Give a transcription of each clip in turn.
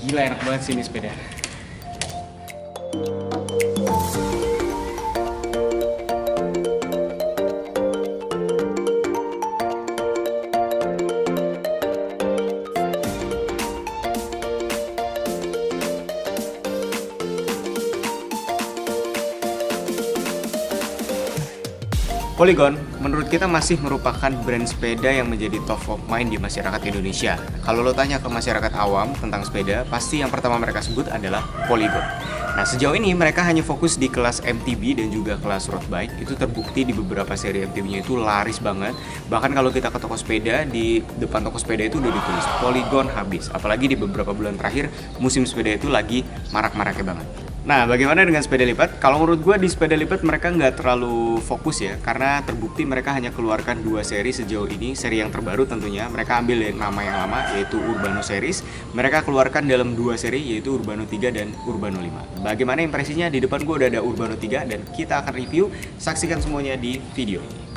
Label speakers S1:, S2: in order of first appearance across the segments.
S1: Gila enak banget sih ini sepeda. Polygon menurut kita masih merupakan brand sepeda yang menjadi top of mind di masyarakat Indonesia. Kalau lo tanya ke masyarakat awam tentang sepeda, pasti yang pertama mereka sebut adalah Polygon. Nah, sejauh ini mereka hanya fokus di kelas MTB dan juga kelas road bike. Itu terbukti di beberapa seri MTB-nya itu laris banget. Bahkan kalau kita ke toko sepeda, di depan toko sepeda itu udah ditulis Polygon habis. Apalagi di beberapa bulan terakhir, musim sepeda itu lagi marak-maraknya banget. Nah, bagaimana dengan sepeda lipat? Kalau menurut gue di sepeda lipat mereka nggak terlalu fokus ya, karena terbukti mereka hanya keluarkan 2 seri sejauh ini. Seri yang terbaru tentunya, mereka ambil nama yang lama yaitu Urbano Series. Mereka keluarkan dalam 2 seri yaitu Urbano 3 dan Urbano 5. Bagaimana impresinya? Di depan gue udah ada Urbano 3 dan kita akan review. Saksikan semuanya di video ini.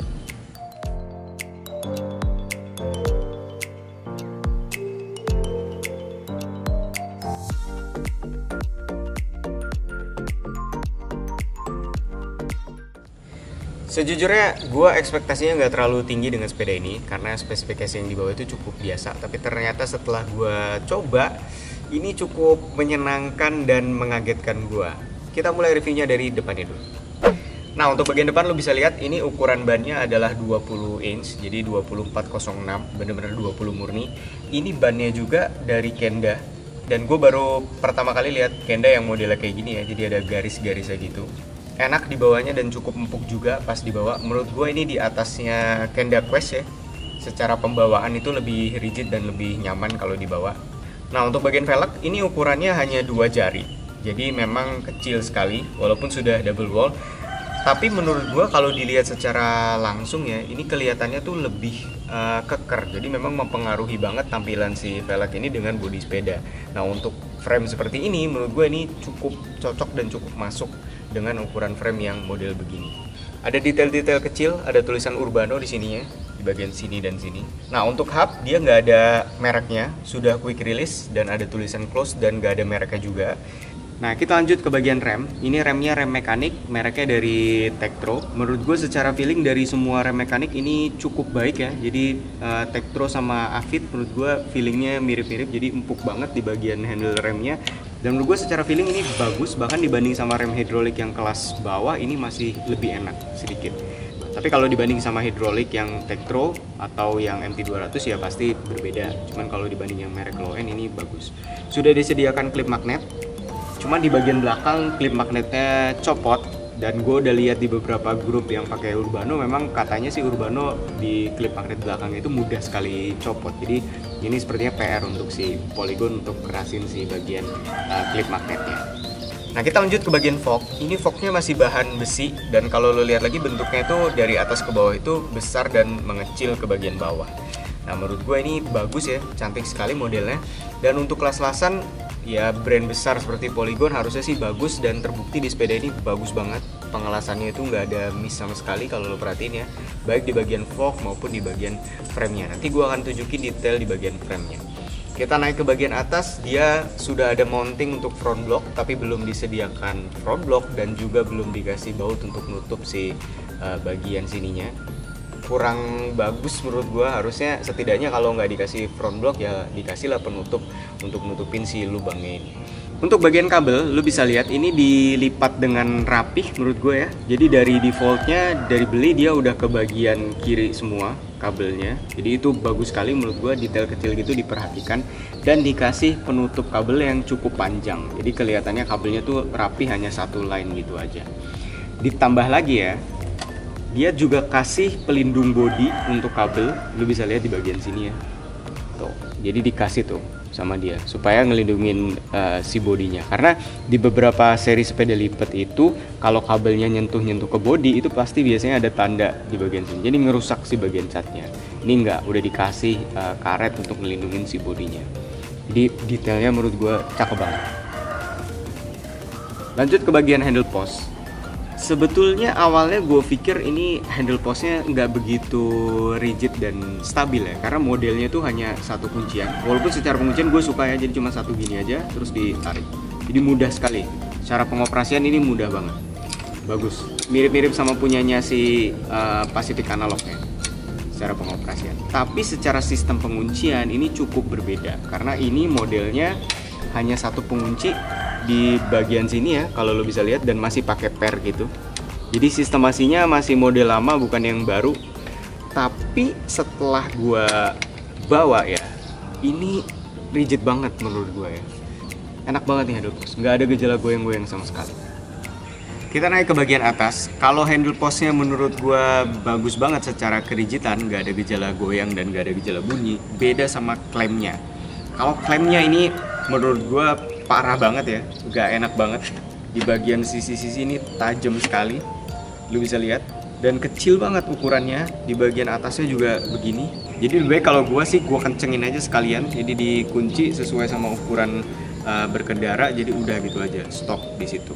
S1: Sejujurnya, gue ekspektasinya nggak terlalu tinggi dengan sepeda ini karena spesifikasi yang dibawa itu cukup biasa. Tapi ternyata setelah gue coba, ini cukup menyenangkan dan mengagetkan gue. Kita mulai reviewnya dari depannya dulu. Nah, untuk bagian depan lo bisa lihat ini ukuran bannya adalah 20 inch, jadi 2406, bener-bener 20 murni. Ini bannya juga dari Kenda. Dan gue baru pertama kali lihat Kenda yang modelnya kayak gini ya, jadi ada garis-garisnya gitu. Enak dibawanya dan cukup empuk juga pas dibawa. Menurut gue ini di atasnya Kenda Quest ya. Secara pembawaan itu lebih rigid dan lebih nyaman kalau dibawa. Nah, untuk bagian velg ini ukurannya hanya 2 jari. Jadi memang kecil sekali walaupun sudah double wall. Tapi menurut gue kalau dilihat secara langsung ya, ini kelihatannya tuh lebih keker. Jadi memang mempengaruhi banget tampilan si velg ini dengan bodi sepeda. Nah, untuk frame seperti ini menurut gue ini cukup cocok dan cukup masuk dengan ukuran frame yang model begini. Ada detail-detail kecil, ada tulisan Urbano di sininya, di bagian sini dan sini. Nah, untuk hub dia nggak ada mereknya, sudah quick release dan ada tulisan close dan nggak ada mereknya juga. Nah, kita lanjut ke bagian rem. Ini remnya rem mekanik, mereknya dari Tektro. Menurut gue secara feeling dari semua rem mekanik ini cukup baik ya. Jadi Tektro sama Avid menurut gue feelingnya mirip-mirip, jadi empuk banget di bagian handle remnya. Dan menurut gue secara feeling ini bagus, bahkan dibanding sama rem hidrolik yang kelas bawah ini masih lebih enak sedikit. Tapi kalau dibanding sama hidrolik yang Tektro atau yang MT200 ya pasti berbeda. Cuman kalau dibanding yang merek low end ini bagus. Sudah disediakan klip magnet. Cuma di bagian belakang klip magnetnya copot. Dan gue udah lihat di beberapa grup yang pakai Urbano, memang katanya sih Urbano di klip magnet belakang itu mudah sekali copot. Jadi ini sepertinya PR untuk si Polygon untuk kerasin si bagian klip magnetnya. Nah, kita lanjut ke bagian fork. Ini forknya masih bahan besi dan kalau lo lihat lagi bentuknya itu dari atas ke bawah itu besar dan mengecil ke bagian bawah. Nah, menurut gue ini bagus ya, cantik sekali modelnya. Dan untuk kelas-kelasan ya brand besar seperti Polygon harusnya sih bagus dan terbukti di sepeda ini bagus banget. Pengelasannya itu nggak ada miss sama sekali kalau lo perhatiin ya, baik di bagian fork maupun di bagian frame-nya. Nanti gue akan tunjukin detail di bagian frame-nya. Kita naik ke bagian atas, dia sudah ada mounting untuk front block tapi belum disediakan front block dan juga belum dikasih baut untuk nutup si bagian sininya. Kurang bagus menurut gua, harusnya setidaknya kalau nggak dikasih front block ya dikasihlah penutup untuk nutupin si lubangnya ini. Untuk bagian kabel, lu bisa lihat ini dilipat dengan rapih menurut gue ya. Jadi dari defaultnya, dari beli dia udah ke bagian kiri semua kabelnya. Jadi itu bagus sekali menurut gue, detail kecil gitu diperhatikan. Dan dikasih penutup kabel yang cukup panjang. Jadi kelihatannya kabelnya tuh rapih, hanya satu line gitu aja. Ditambah lagi ya, dia juga kasih pelindung bodi untuk kabel. Lu bisa lihat di bagian sini ya. Tuh, jadi dikasih tuh sama dia supaya ngelindungin si bodinya, karena di beberapa seri sepeda lipat itu kalau kabelnya nyentuh ke bodi itu pasti biasanya ada tanda di bagian sini, jadi ngerusak si bagian catnya. Ini enggak, udah dikasih karet untuk ngelindungin si bodinya. Jadi detailnya menurut gue cakep banget. Lanjut ke bagian handle post. Sebetulnya awalnya gue pikir ini handle postnya nggak begitu rigid dan stabil ya, karena modelnya tuh hanya satu kuncian. Walaupun secara penguncian gue suka ya, jadi cuma satu gini aja terus ditarik. Jadi mudah sekali. Cara pengoperasian ini mudah banget, bagus. Mirip-mirip sama punyanya si Pacific Analog ya, secara pengoperasian. Tapi secara sistem penguncian ini cukup berbeda, karena ini modelnya hanya satu pengunci di bagian sini ya, kalau lo bisa lihat, dan masih pakai pair gitu. Jadi sistemasinya masih model lama, bukan yang baru. Tapi setelah gua bawa ya, ini rigid banget menurut gua ya. Enak banget nih handle post, nggak ada gejala goyang-goyang sama sekali. Kita naik ke bagian atas. Kalau handle postnya menurut gua bagus banget secara kerigidan, nggak ada gejala goyang dan nggak ada gejala bunyi. Beda sama klemnya. Kalau klemnya ini menurut gua parah banget ya, gak enak banget. Di bagian sisi-sisi ini tajam sekali, lu bisa lihat, dan kecil banget ukurannya. Di bagian atasnya juga begini. Jadi lebih baik kalau gua sih gua kencengin aja sekalian, jadi dikunci sesuai sama ukuran berkendara, jadi udah gitu aja, stop di situ.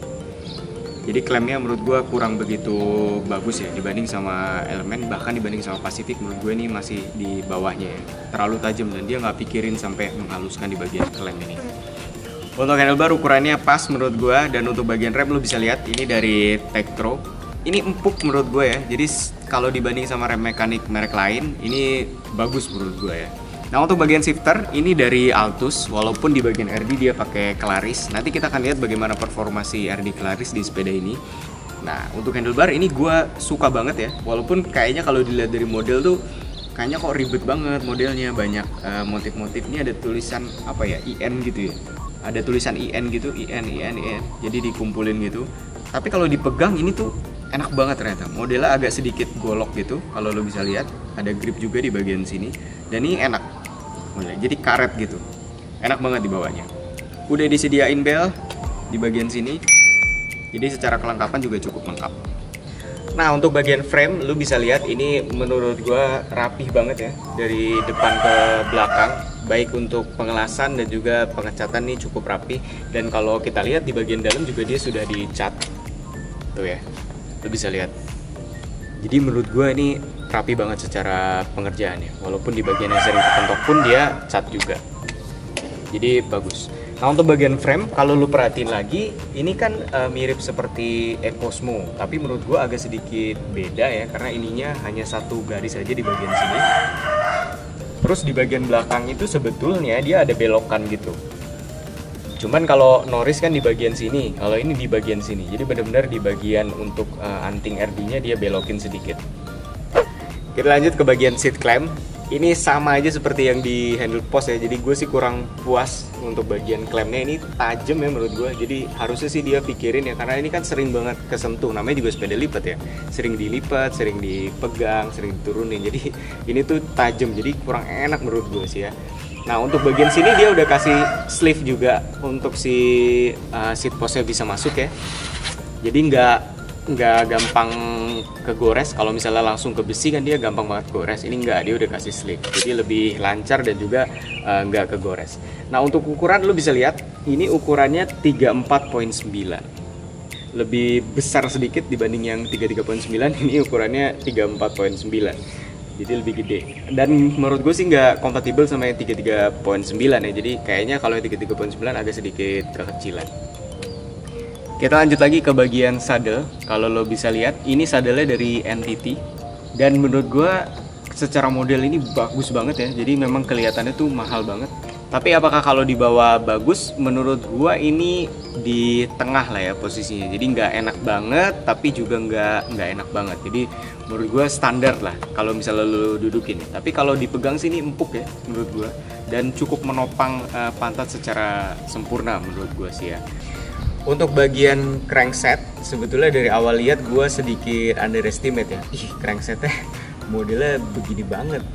S1: Jadi klemnya menurut gua kurang begitu bagus ya dibanding sama Element, bahkan dibanding sama Pacific menurut gue ini masih di bawahnya ya. Terlalu tajam dan dia nggak pikirin sampai menghaluskan di bagian klem ini. Untuk handlebar ukurannya pas menurut gue, dan untuk bagian rem lo bisa lihat ini dari Tektro. Ini empuk menurut gue ya. Jadi kalau dibanding sama rem mekanik merek lain, ini bagus menurut gue ya. Nah untuk bagian shifter ini dari Altus, walaupun di bagian RD dia pakai Claris. Nanti kita akan lihat bagaimana performasi RD Claris di sepeda ini. Nah untuk handlebar ini gue suka banget ya. Walaupun kayaknya kalau dilihat dari model tuh kayaknya kok ribet banget modelnya, banyak motif-motif. Ini ada tulisan apa ya, IN gitu ya. Ada tulisan IN gitu, IN. Jadi dikumpulin gitu. Tapi kalau dipegang ini tuh enak banget ternyata. Modelnya agak sedikit golok gitu. Kalau lo bisa lihat, ada grip juga di bagian sini. Dan ini enak. Jadi karet gitu. Enak banget dibawanya. Udah disediain bel di bagian sini. Jadi secara kelengkapan juga cukup lengkap. Nah untuk bagian frame, lo bisa lihat ini menurut gua rapih banget ya. Dari depan ke belakang. Baik untuk pengelasan dan juga pengecatan nih cukup rapi. Dan kalau kita lihat di bagian dalam juga dia sudah dicat. Tuh ya, lo bisa lihat. Jadi menurut gue ini rapi banget secara pengerjaannya. Walaupun di bagian yang sering kepentok pun dia cat juga. Jadi bagus. Nah untuk bagian frame, kalau lo perhatiin lagi, ini kan mirip seperti Ecosmo. Tapi menurut gue agak sedikit beda ya, karena ininya hanya satu garis aja di bagian sini. Terus di bagian belakang itu sebetulnya dia ada belokan gitu. Cuman kalau Norris kan di bagian sini, kalau ini di bagian sini. Jadi benar-benar di bagian untuk anting RD-nya dia belokin sedikit. Kita lanjut ke bagian seat clamp. Ini sama aja seperti yang di handle post ya. Jadi gue sih kurang puas untuk bagian klampnya, ini tajam ya menurut gue. Jadi harusnya sih dia pikirin ya, karena ini kan sering banget kesentuh. Namanya juga sepeda lipat ya. Sering dilipat, sering dipegang, sering diturunin. Jadi ini tuh tajam, jadi kurang enak menurut gue sih ya. Nah untuk bagian sini dia udah kasih sleeve juga untuk si seat postnya bisa masuk ya. Jadi nggak gampang kegores. Kalau misalnya langsung ke besi kan dia gampang banget gores. Ini nggak, dia udah kasih sleeve, jadi lebih lancar dan juga nggak kegores. Nah untuk ukuran lo bisa lihat ini ukurannya 34.9, lebih besar sedikit dibanding yang 33.9. Ini ukurannya 34.9, jadi lebih gede. Dan menurut gue sih nggak kompatibel sama yang 33.9 ya. Jadi kayaknya kalau yang 33.9 agak sedikit kekecilan. Kita lanjut lagi ke bagian saddle. Kalau lo bisa lihat, ini saddle-nya dari NTT. Dan menurut gue secara model ini bagus banget ya. Jadi memang kelihatannya tuh mahal banget. Tapi apakah kalau dibawa bagus? Menurut gue ini di tengah lah ya posisinya. Jadi nggak enak banget, tapi juga nggak enak banget. Jadi menurut gue standar lah kalau misalnya lo dudukin. Tapi kalau dipegang sini empuk ya menurut gue. Dan cukup menopang pantat secara sempurna menurut gue sih ya. Untuk bagian crankset, sebetulnya dari awal lihat gue sedikit underestimate ya. Cranksetnya modelnya begini banget,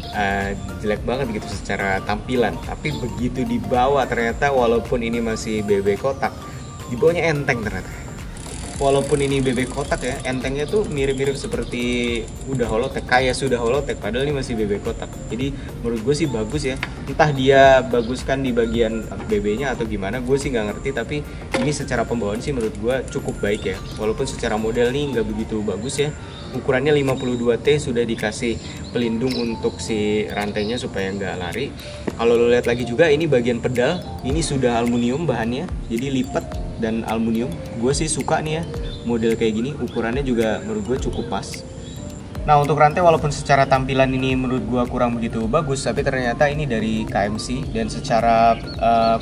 S1: jelek banget gitu secara tampilan. Tapi begitu dibawa ternyata walaupun ini masih BB kotak, dibawanya enteng ternyata. walaupun ini bebek kotak ya, entengnya tuh mirip-mirip seperti udah holotek, kayak sudah holotek, padahal ini masih bebek kotak. Jadi menurut gue sih bagus ya, entah dia baguskan di bagian BB-nya atau gimana, gue sih nggak ngerti, tapi ini secara pembawaan sih menurut gue cukup baik ya. Walaupun secara model nih nggak begitu bagus ya, ukurannya 52T, sudah dikasih pelindung untuk si rantainya supaya nggak lari. Kalau lo lihat lagi juga, ini bagian pedal ini sudah aluminium bahannya, jadi lipat dan aluminium. Gue sih suka nih ya model kayak gini, ukurannya juga menurut gue cukup pas. Nah untuk rantai, walaupun secara tampilan ini menurut gue kurang begitu bagus, tapi ternyata ini dari KMC dan secara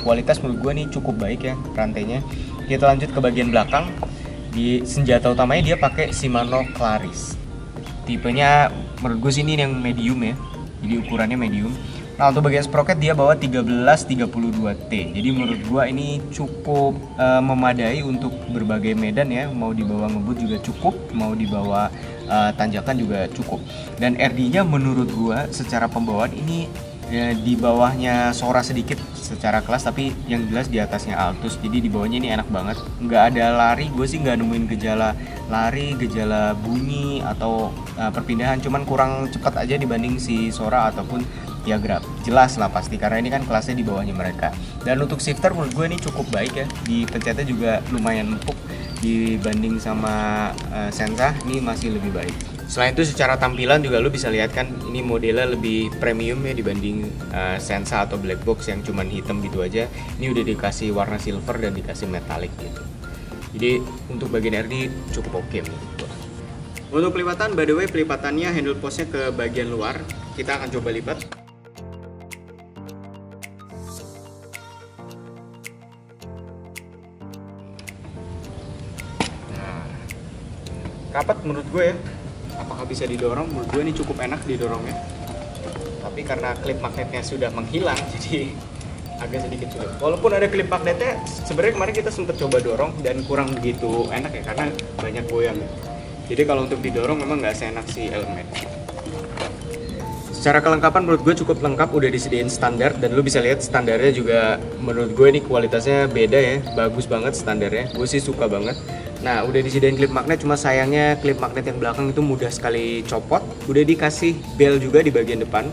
S1: kualitas menurut gue nih cukup baik ya rantainya. Kita lanjut ke bagian belakang. Di senjata utamanya dia pakai Shimano Claris. Tipenya menurut gue sih ini yang medium ya, jadi ukurannya medium. Nah untuk bagian sprocket dia bawa 1332T. Jadi menurut gua ini cukup memadai untuk berbagai medan ya. Mau dibawa ngebut juga cukup, mau dibawa tanjakan juga cukup. Dan RD-nya menurut gua secara pembawaan ini di bawahnya Sora sedikit secara kelas, tapi yang jelas di atasnya Altus. Jadi di bawahnya ini enak banget. Nggak ada lari, gue sih nggak nemuin gejala lari, gejala bunyi atau perpindahan. Cuman kurang cepat aja dibanding si Sora ataupun Tiagra. Jelas lah pasti, karena ini kan kelasnya di bawahnya mereka. Dan untuk shifter menurut gue ini cukup baik ya. Di pencetnya juga lumayan empuk dibanding sama Senza, ini masih lebih baik. Selain itu secara tampilan juga lu bisa lihat kan, ini modelnya lebih premium ya dibanding Senza atau Black Box yang cuman hitam gitu aja. Ini udah dikasih warna silver dan dikasih metallic gitu. Jadi untuk bagian RD cukup oke menurut gua. Untuk pelipatan, by the way pelipatannya handle postnya ke bagian luar. Kita akan coba lipat. Rapat menurut gue ya. Apakah bisa didorong? Menurut gue ini cukup enak didorongnya. Tapi karena klip magnetnya sudah menghilang, jadi agak sedikit sulit. Walaupun ada klip magnetnya, sebenarnya kemarin kita sempat coba dorong dan kurang begitu enak ya, karena banyak goyang. Jadi kalau untuk didorong memang nggak seenak si elemen. Secara kelengkapan menurut gue cukup lengkap, udah disediain standar, dan lu bisa lihat standarnya juga menurut gue ini kualitasnya beda ya, bagus banget standarnya. Gue sih suka banget. Nah udah disediain klip magnet, cuma sayangnya klip magnet yang belakang itu mudah sekali copot. Udah dikasih bel juga di bagian depan.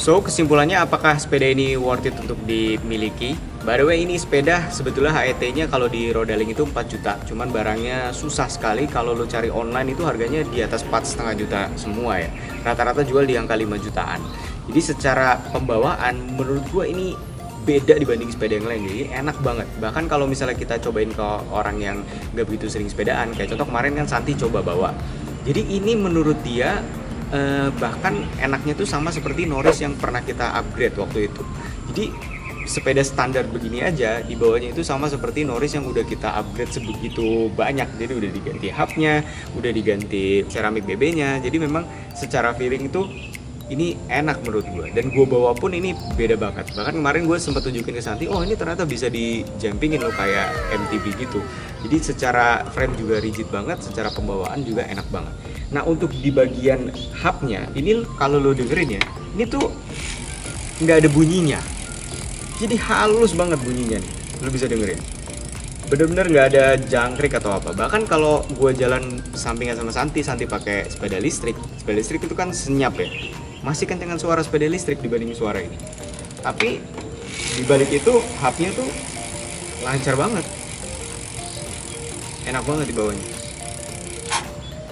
S1: So kesimpulannya, apakah sepeda ini worth it untuk dimiliki? By the way ini sepeda sebetulnya HET-nya kalau di Rodaling itu 4 juta. Cuman barangnya susah sekali, kalau lo cari online itu harganya di atas 4,5 juta semua ya. Rata-rata jual di angka 5 jutaan. Jadi secara pembawaan menurut gua ini beda dibanding sepeda yang lain, jadi enak banget. Bahkan kalau misalnya kita cobain ke orang yang gak begitu sering sepedaan, kayak contoh kemarin kan Santi coba bawa, jadi ini menurut dia bahkan enaknya tuh sama seperti Norris yang pernah kita upgrade waktu itu. Jadi sepeda standar begini aja di bawahnya itu sama seperti Norris yang udah kita upgrade sebegitu banyak. Jadi udah diganti hubnya, udah diganti seramik BB-nya, jadi memang secara feeling itu ini enak menurut gue. Dan gue bawa pun ini beda banget. Bahkan kemarin gue sempat tunjukin ke Santi, oh ini ternyata bisa di jumpingin loh kayak MTB gitu. Jadi secara frame juga rigid banget, secara pembawaan juga enak banget. Nah untuk di bagian hubnya, ini kalau lo dengerin ya, ini tuh nggak ada bunyinya. Jadi halus banget bunyinya nih, lo bisa dengerin. Bener-bener nggak ada jangkrik atau apa. Bahkan kalau gue jalan sampingan sama Santi pakai sepeda listrik itu kan senyap ya, masih kencengan suara sepeda listrik dibanding suara ini. Tapi dibalik itu hubnya tuh lancar banget, enak banget di bawahnya.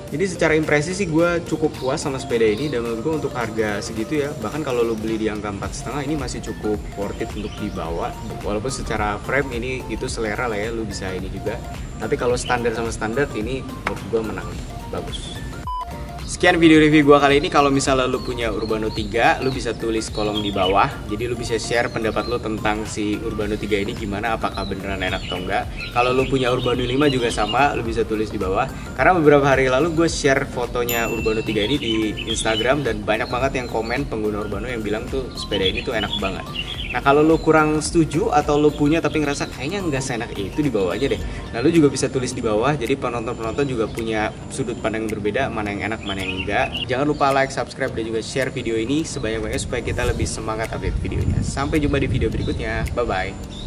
S1: Jadi secara impresi sih gue cukup puas sama sepeda ini, dan menurut gue untuk harga segitu ya, bahkan kalau lo beli di angka 4,5 ini masih cukup worth it untuk dibawa. Walaupun secara frame ini itu selera lah ya, lo bisa ini juga. Tapi kalau standar sama standar ini menurut gue menang, bagus. Sekian video review gua kali ini. Kalau misalnya lu punya Urbano 3, lu bisa tulis kolom di bawah. Jadi lu bisa share pendapat lu tentang si Urbano 3 ini gimana, apakah beneran enak atau enggak. Kalau lu punya Urbano 5 juga sama, lu bisa tulis di bawah. Karena beberapa hari lalu gue share fotonya Urbano 3 ini di Instagram, dan banyak banget yang komen pengguna Urbano yang bilang tuh sepeda ini tuh enak banget. Nah kalau lu kurang setuju atau lu punya tapi ngerasa kayaknya nggak seenak itu, di bawah aja deh. Nah lu juga bisa tulis di bawah, jadi penonton-penonton juga punya sudut pandang yang berbeda, mana yang enak, mana yang enggak. Jangan lupa like, subscribe, dan juga share video ini sebanyak-banyaknya supaya kita lebih semangat update videonya. Sampai jumpa di video berikutnya, bye-bye.